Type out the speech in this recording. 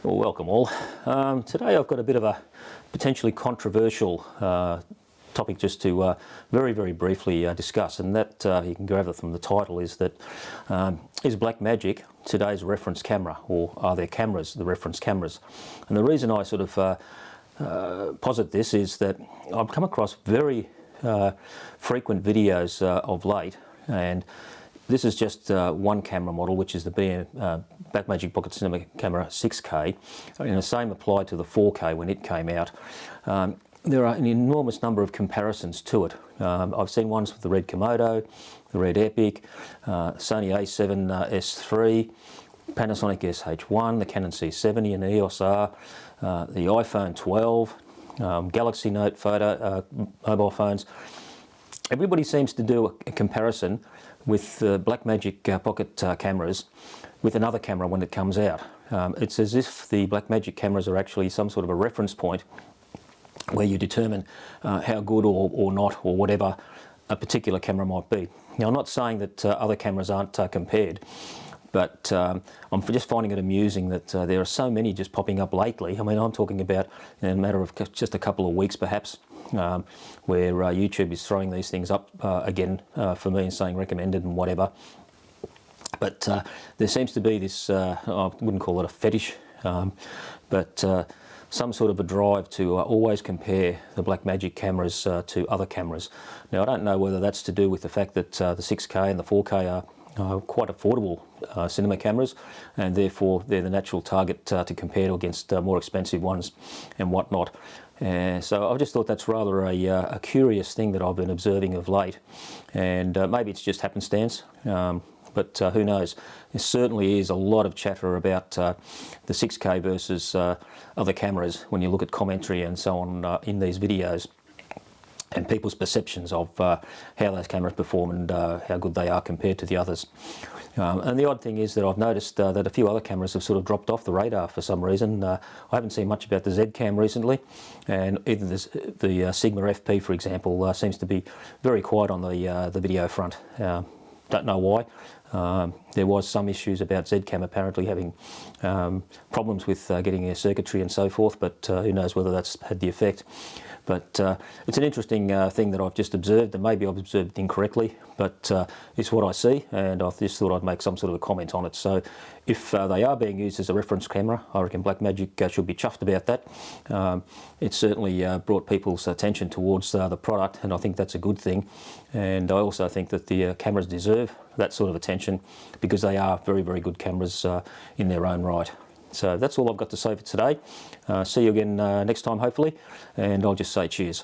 Well, welcome all. Today I've got a bit of a potentially controversial topic just to very, very briefly discuss, and that you can gather from the title is that is Blackmagic today's reference camera, or are their cameras the reference cameras? And the reason I sort of posit this is that I've come across very frequent videos of late, and this is just one camera model, which is the Blackmagic Pocket Cinema Camera 6K, and the same applied to the 4K when it came out. There are an enormous number of comparisons to it. I've seen ones with the Red Komodo, the Red Epic, Sony A7S III, Panasonic SH1, the Canon C70 and EOS R, the iPhone 12, Galaxy Note photo mobile phones. Everybody seems to do a comparison with the Blackmagic Pocket cameras with another camera when it comes out. It's as if the Blackmagic cameras are actually some sort of a reference point where you determine how good or not or whatever a particular camera might be. Now, I'm not saying that other cameras aren't compared, but I'm just finding it amusing that there are so many just popping up lately. I mean, I'm talking about in a matter of just a couple of weeks perhaps, where YouTube is throwing these things up again for me and saying recommended and whatever. But there seems to be this, I wouldn't call it a fetish, but some sort of a drive to always compare the Blackmagic cameras to other cameras. Now, I don't know whether that's to do with the fact that the 6K and the 4K are quite affordable cinema cameras, and therefore they're the natural target to compare against more expensive ones and whatnot. So I just thought that's rather a curious thing that I've been observing of late, and maybe it's just happenstance, but who knows. There certainly is a lot of chatter about the 6K versus other cameras when you look at commentary and so on in these videos, and people's perceptions of how those cameras perform and how good they are compared to the others. And the odd thing is that I've noticed that a few other cameras have sort of dropped off the radar for some reason. I haven't seen much about the Z-Cam recently, and even the Sigma FP, for example, seems to be very quiet on the video front. Don't know why. There was some issues about Z-Cam apparently having problems with getting their circuitry and so forth, but who knows whether that's had the effect. But it's an interesting thing that I've just observed, and maybe I've observed it incorrectly, but it's what I see, and I just thought I'd make some sort of a comment on it. So if they are being used as a reference camera, I reckon Blackmagic should be chuffed about that. It certainly brought people's attention towards the product, and I think that's a good thing. And I also think that the cameras deserve that sort of attention because they are very, very good cameras in their own right. So that's all I've got to say for today. See you again next time, hopefully, and I'll just say cheers.